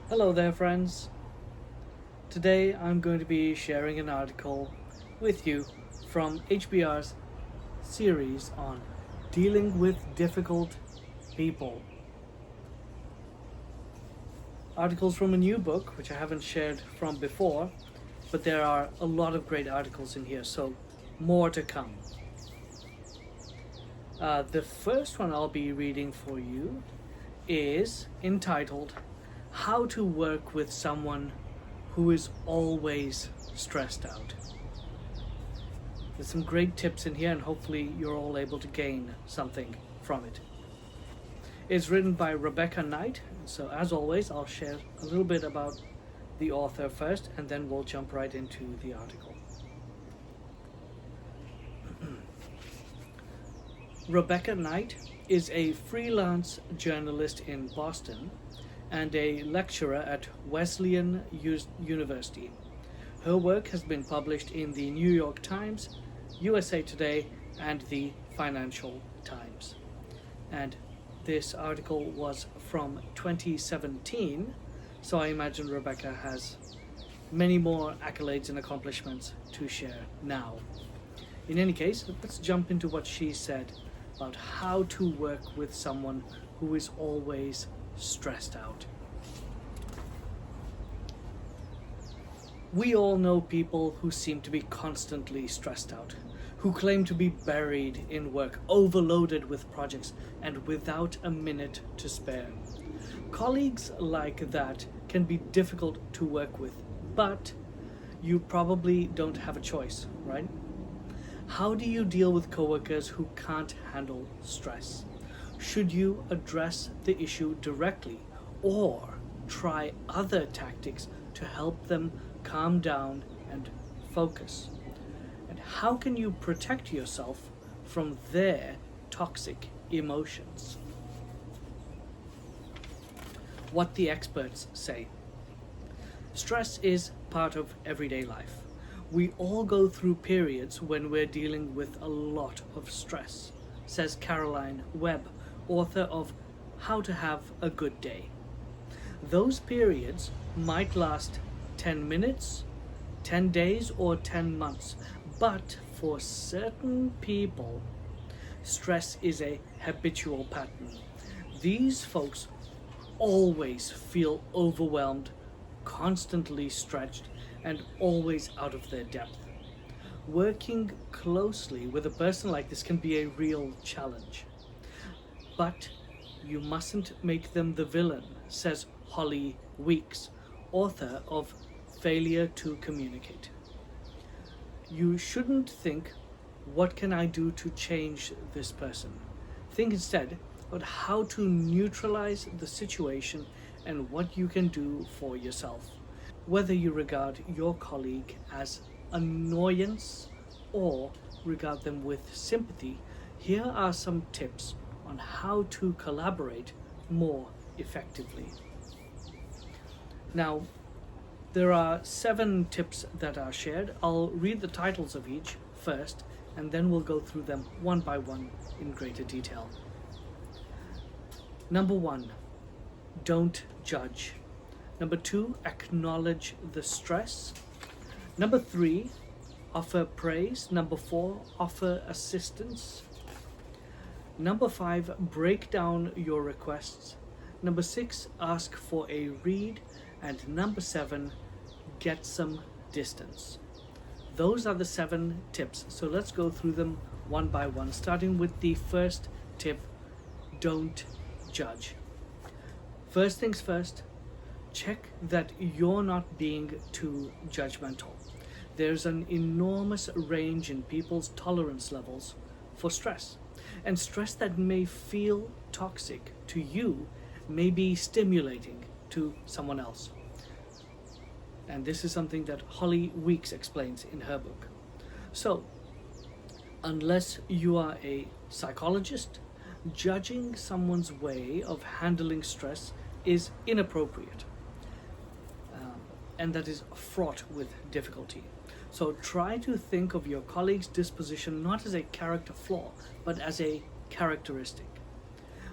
Hello there, friends. Today I'm going to be sharing an article with you from HBR's series on dealing with difficult people. Articles from a new book, which I haven't shared from before, but there are a lot of great articles in here, so more to come. The first one I'll be reading for you is entitled How to Work with Someone Who is Always Stressed Out. There's some great tips in here, and hopefully you're all able to gain something from it. It's written by Rebecca Knight, so as always I'll share a little bit about the author first, and then we'll jump right into the article. Rebecca Knight is a freelance journalist in Boston and a lecturer at Wesleyan University. Her work has been published in the New York Times, USA Today, and the Financial Times. And this article was from 2017, so I imagine Rebecca has many more accolades and accomplishments to share now. In any case, let's jump into what she said about how to work with someone who is always stressed out. We all know people who seem to be constantly stressed out, who claim to be buried in work, overloaded with projects, and without a minute to spare. Colleagues like that can be difficult to work with, but you probably don't have a choice, right? How do you deal with coworkers who can't handle stress? Should you address the issue directly or try other tactics to help them calm down and focus? And how can you protect yourself from their toxic emotions? What the experts say. Stress is part of everyday life. We all go through periods when we're dealing with a lot of stress, says Caroline Webb, author of How to Have a Good Day. Those periods might last 10 minutes, 10 days, or 10 months, but for certain people, stress is a habitual pattern. These folks always feel overwhelmed, constantly stretched, and always out of their depth. Working closely with a person like this can be a real challenge. But you mustn't make them the villain, says Holly Weeks, author of Failure to Communicate. You shouldn't think, what can I do to change this person? Think instead about how to neutralize the situation and what you can do for yourself. Whether you regard your colleague as annoyance or regard them with sympathy, here are some tips on how to collaborate more effectively. Now, there are 7 tips that are shared. I'll read the titles of each first, and then we'll go through them one by one in greater detail. Number 1, don't judge. Number 2, acknowledge the stress. Number 3, offer praise. Number 4, offer assistance. Number 5, break down your requests. Number 6, ask for a read. And number 7, get some distance. Those are the 7 tips. So let's go through them one by one, starting with the first tip, don't judge. First things first, check that you're not being too judgmental. There's an enormous range in people's tolerance levels for stress, and stress that may feel toxic to you may be stimulating to someone else. And this is something that Holly Weeks explains in her book. So, unless you are a psychologist, judging someone's way of handling stress is inappropriate. And that is fraught with difficulty. So try to think of your colleague's disposition not as a character flaw, but as a characteristic.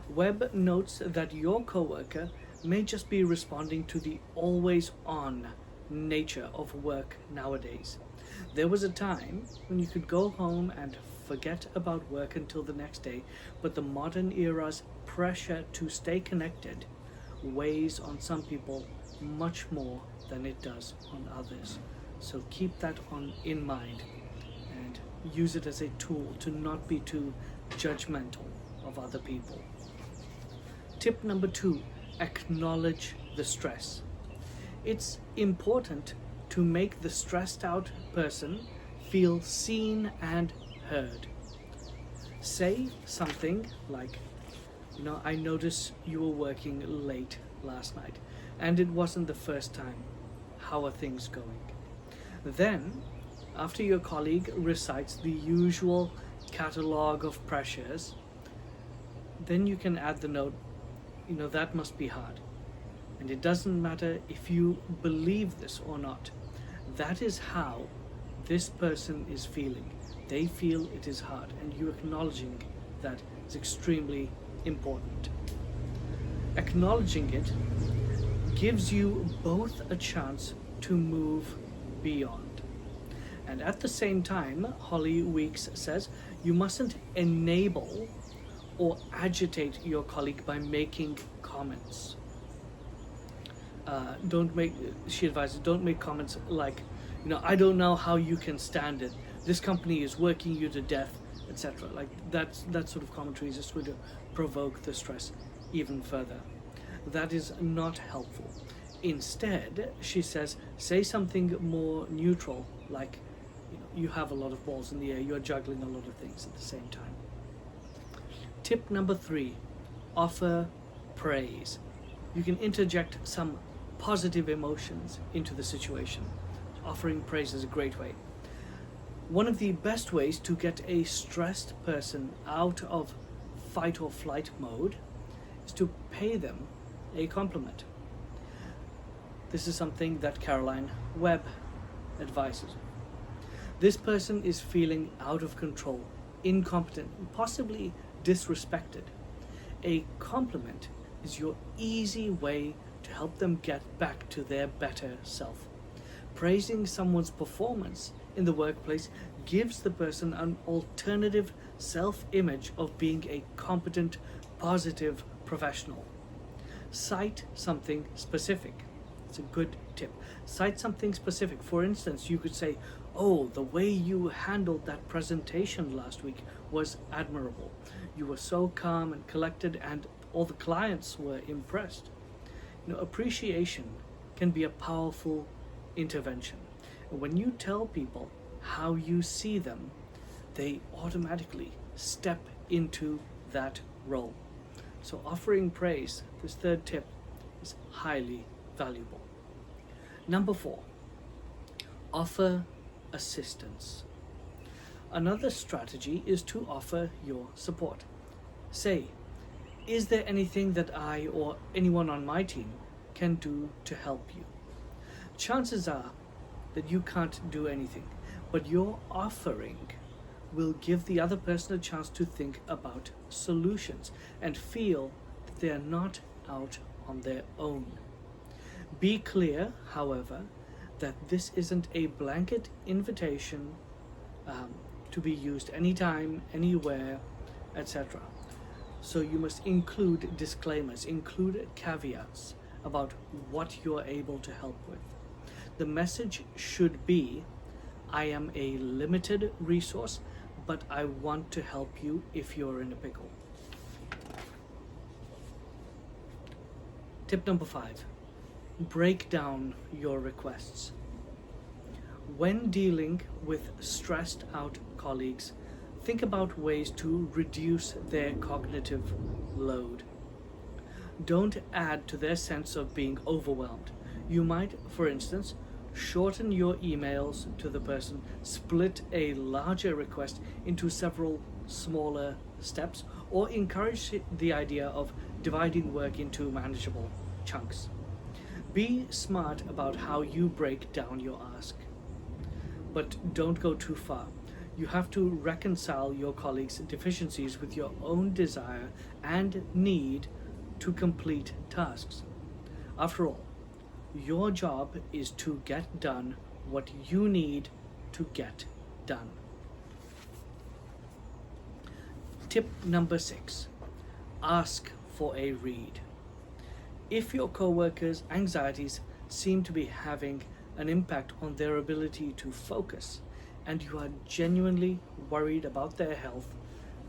Webb notes that your coworker may just be responding to the always on nature of work nowadays. There was a time when you could go home and forget about work until the next day, but the modern era's pressure to stay connected weighs on some people much more than it does on others. So keep that in mind and use it as a tool to not be too judgmental of other people. Tip number 2, acknowledge the stress. It's important to make the stressed out person feel seen and heard. Say something like, I noticed you were working late last night and it wasn't the first time. How are things going? Then, after your colleague recites the usual catalogue of pressures, then you can add the note, that must be hard. And it doesn't matter if you believe this or not. That is how this person is feeling. They feel it is hard, and you acknowledging that is extremely important. Acknowledging it gives you both a chance to move beyond. And at the same time, Holly Weeks says, you mustn't enable or agitate your colleague by making comments. She advises, don't make comments like, I don't know how you can stand it. This company is working you to death, etc. Like that sort of commentary is just going to provoke the stress even further. That is not helpful. Instead, she says, say something more neutral, like, you have a lot of balls in the air, you're juggling a lot of things at the same time. Tip number 3, offer praise. You can interject some positive emotions into the situation. Offering praise is a great way. One of the best ways to get a stressed person out of fight or flight mode is to pay them a compliment. This is something that Caroline Webb advises. This person is feeling out of control, incompetent, possibly disrespected. A compliment is your easy way to help them get back to their better self. Praising someone's performance in the workplace gives the person an alternative self-image of being a competent, positive professional. Cite something specific. It's a good tip. Cite something specific. For instance, you could say, the way you handled that presentation last week was admirable. You were so calm and collected, and all the clients were impressed. Appreciation can be a powerful intervention. And when you tell people how you see them, they automatically step into that role. So offering praise, this third tip, is highly valuable. Number 4, offer assistance. Another strategy is to offer your support. Say, is there anything that I or anyone on my team can do to help you? Chances are that you can't do anything, but your offering will give the other person a chance to think about solutions and feel that they are not out on their own. Be clear, however, that this isn't a blanket invitation to be used anytime, anywhere, etc. So you must include disclaimers, include caveats about what you're able to help with. The message should be, I am a limited resource, but I want to help you if you're in a pickle. Tip number 5, break down your requests. When dealing with stressed out colleagues, think about ways to reduce their cognitive load. Don't add to their sense of being overwhelmed. You might, for instance, shorten your emails to the person, split a larger request into several smaller steps, or encourage the idea of dividing work into manageable chunks. Be smart about how you break down your ask, but don't go too far. You have to reconcile your colleagues' deficiencies with your own desire and need to complete tasks. After all, your job is to get done what you need to get done. Tip number 6, ask for a read. If your coworkers' anxieties seem to be having an impact on their ability to focus, and you are genuinely worried about their health,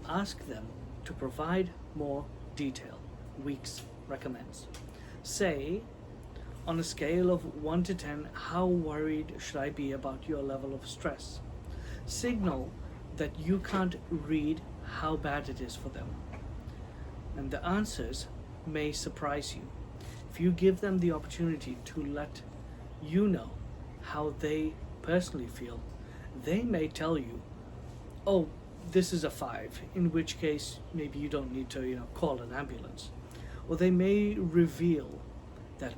ask them to provide more detail. Weeks recommends. Say, on a scale of 1 to 10, how worried should I be about your level of stress? Signal that you can't read how bad it is for them. And the answers may surprise you. If you give them the opportunity to let you know how they personally feel, they may tell you, oh, this is a 5, in which case maybe you don't need to, call an ambulance. Or they may reveal that,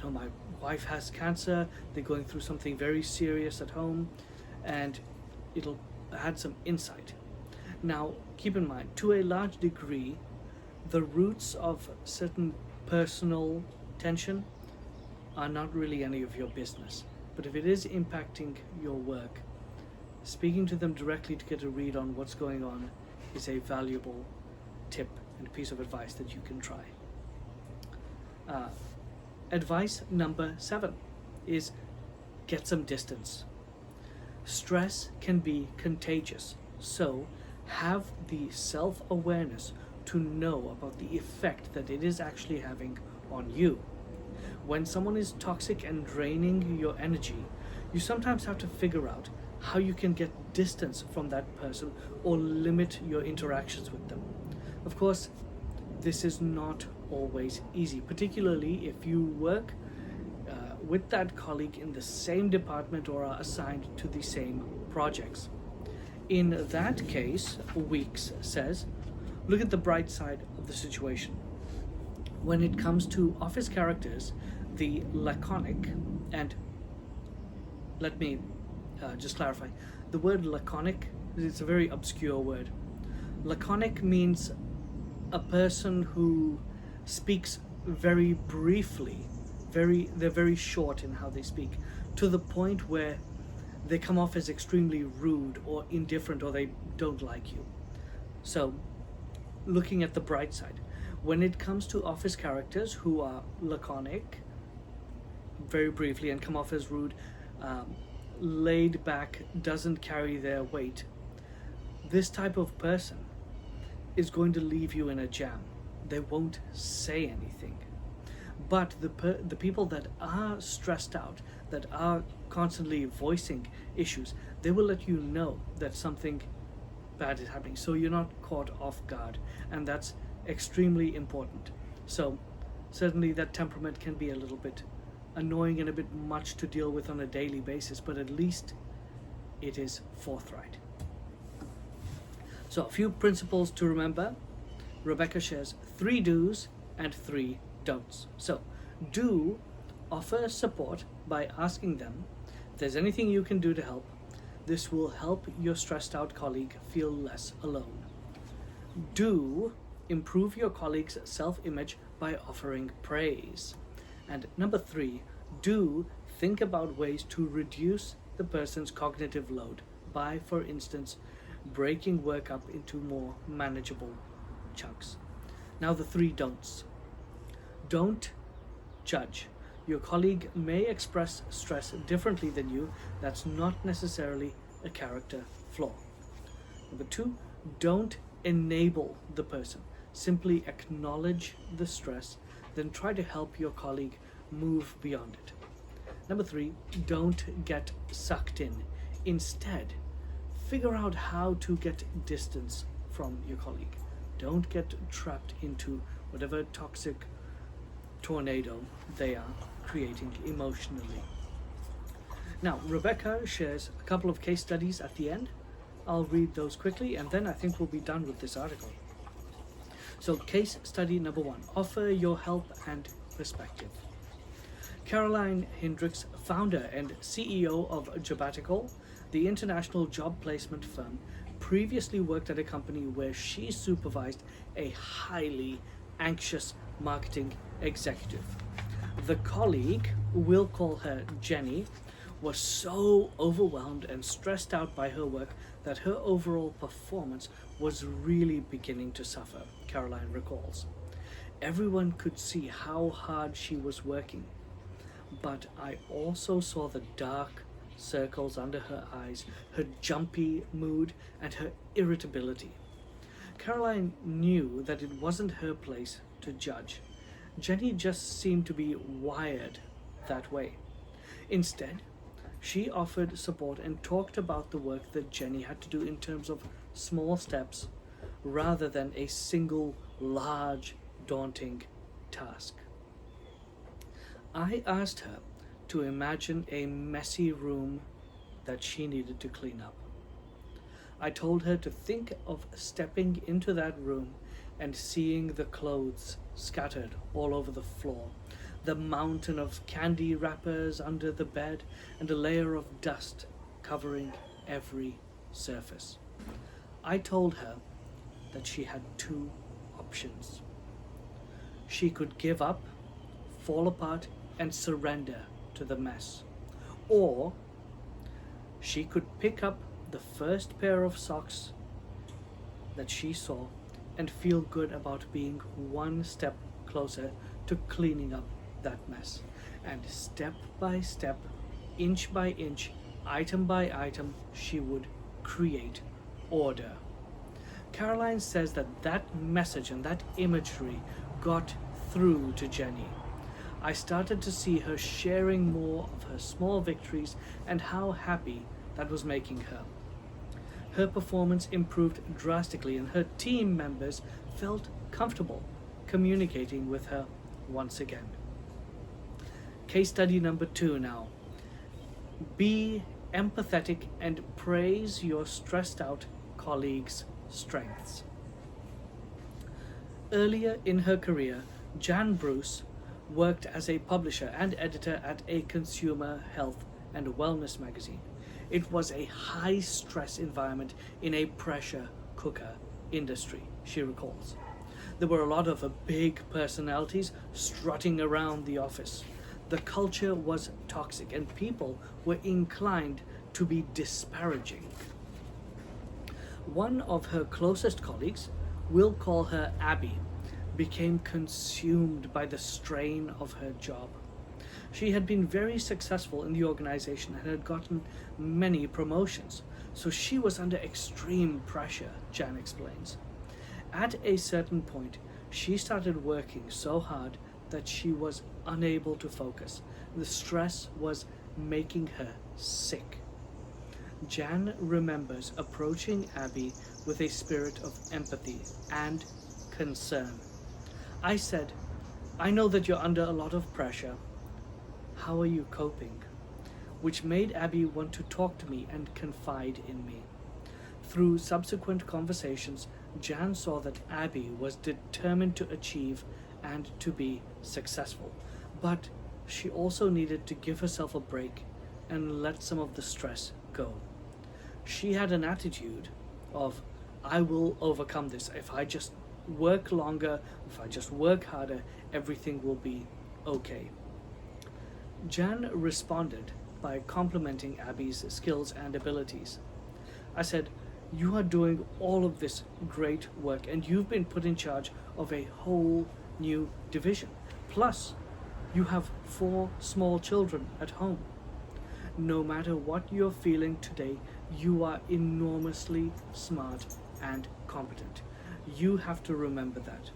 oh, my wife has cancer, they're going through something very serious at home, and it'll add some insight. Now, keep in mind, to a large degree, the roots of certain personal tension are not really any of your business. But if it is impacting your work, speaking to them directly to get a read on what's going on is a valuable tip and piece of advice that you can try. Advice number 7 is get some distance. Stress can be contagious, so have the self-awareness to know about the effect that it is actually having on you. When someone is toxic and draining your energy, you sometimes have to figure out how you can get distance from that person or limit your interactions with them. Of course, this is not always easy, particularly if you work with that colleague in the same department or are assigned to the same projects. In that case, Weeks says, look at the bright side of the situation. When it comes to office characters, the laconic, and let me just clarify, the word laconic is a very obscure word. Laconic means a person who speaks very briefly, they're very short in how they speak, to the point where they come off as extremely rude or indifferent, or they don't like you. So, looking at the bright side, when it comes to office characters who are laconic, very briefly, and come off as rude, laid back, doesn't carry their weight, this type of person is going to leave you in a jam. They won't say anything. But the people that are stressed out, that are constantly voicing issues, they will let you know that something bad is happening, so you're not caught off guard, and that's extremely important. So certainly that temperament can be a little bit annoying and a bit much to deal with on a daily basis, but at least it is forthright. So a few principles to remember. Rebecca shares 3 do's and 3 don'ts. So, do offer support by asking them if there's anything you can do to help. This will help your stressed out colleague feel less alone. Do improve your colleague's self-image by offering praise. And number 3, do think about ways to reduce the person's cognitive load by, for instance, breaking work up into more manageable chunks. Now the 3 don'ts. Don't judge. Your colleague may express stress differently than you. That's not necessarily a character flaw. Number 2, don't enable the person. Simply acknowledge the stress, then try to help your colleague move beyond it. Number 3, don't get sucked in. Instead, figure out how to get distance from your colleague. Don't get trapped into whatever toxic tornado they are creating emotionally. Now, Rebecca shares a couple of case studies at the end. I'll read those quickly, and then I think we'll be done with this article. So, case study number 1, offer your help and perspective. Caroline Hendricks, founder and CEO of Jobatical, the international job placement firm, previously worked at a company where she supervised a highly anxious marketing executive. The colleague, we'll call her Jenny, was so overwhelmed and stressed out by her work that her overall performance was really beginning to suffer, Caroline recalls. Everyone could see how hard she was working, but I also saw the dark circles under her eyes, her jumpy mood, and her irritability. Caroline knew that it wasn't her place to judge. Jenny just seemed to be wired that way. Instead, she offered support and talked about the work that Jenny had to do in terms of small steps rather than a single large, daunting task. I asked her to imagine a messy room that she needed to clean up. I told her to think of stepping into that room and seeing the clothes scattered all over the floor, the mountain of candy wrappers under the bed, and a layer of dust covering every surface. I told her that she had two options. She could give up, fall apart, and surrender to the mess, or she could pick up the first pair of socks that she saw and feel good about being one step closer to cleaning up that mess. And step by step, inch by inch, item by item, she would create order. Caroline says that that message and that imagery got through to Jenny. I started to see her sharing more of her small victories and how happy that was making her. Her performance improved drastically, and her team members felt comfortable communicating with her once again. Case study number 2 now. Be empathetic and praise your stressed out colleagues' strengths. Earlier in her career, Jan Bruce worked as a publisher and editor at a consumer health and wellness magazine. It was a high-stress environment in a pressure cooker industry, she recalls. There were a lot of big personalities strutting around the office. The culture was toxic, and people were inclined to be disparaging. One of her closest colleagues, we'll call her Abby, became consumed by the strain of her job. She had been very successful in the organization and had gotten many promotions, so she was under extreme pressure, Jan explains. At a certain point, she started working so hard that she was unable to focus. The stress was making her sick. Jan remembers approaching Abby with a spirit of empathy and concern. I said, "I know that you're under a lot of pressure. How are you coping?" Which made Abby want to talk to me and confide in me. Through subsequent conversations, Jan saw that Abby was determined to achieve and to be successful, but she also needed to give herself a break and let some of the stress go. She had an attitude of, "I will overcome this. If I just work longer, if I just work harder, everything will be okay." Jan responded by complimenting Abby's skills and abilities. I said, "You are doing all of this great work, and you've been put in charge of a whole new division. Plus, you have 4 small children at home. No matter what you're feeling today, you are enormously smart and competent. You have to remember that.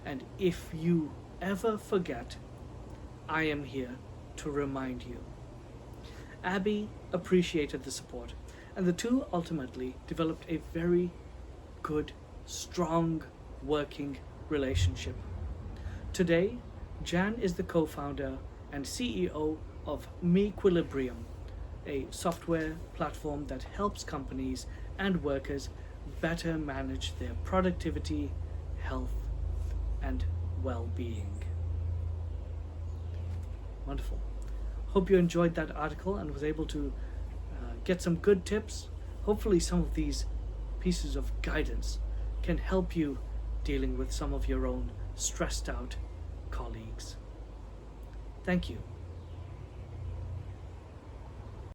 And if you ever forget, I am here to remind you." Abby appreciated the support, and the two ultimately developed a very good, strong working relationship. Today, Jan is the co-founder and CEO of Mequilibrium, a software platform that helps companies and workers better manage their productivity, health, and well-being. Wonderful. Hope you enjoyed that article and was able to get some good tips. Hopefully some of these pieces of guidance can help you dealing with some of your own stressed out colleagues. Thank Thank you.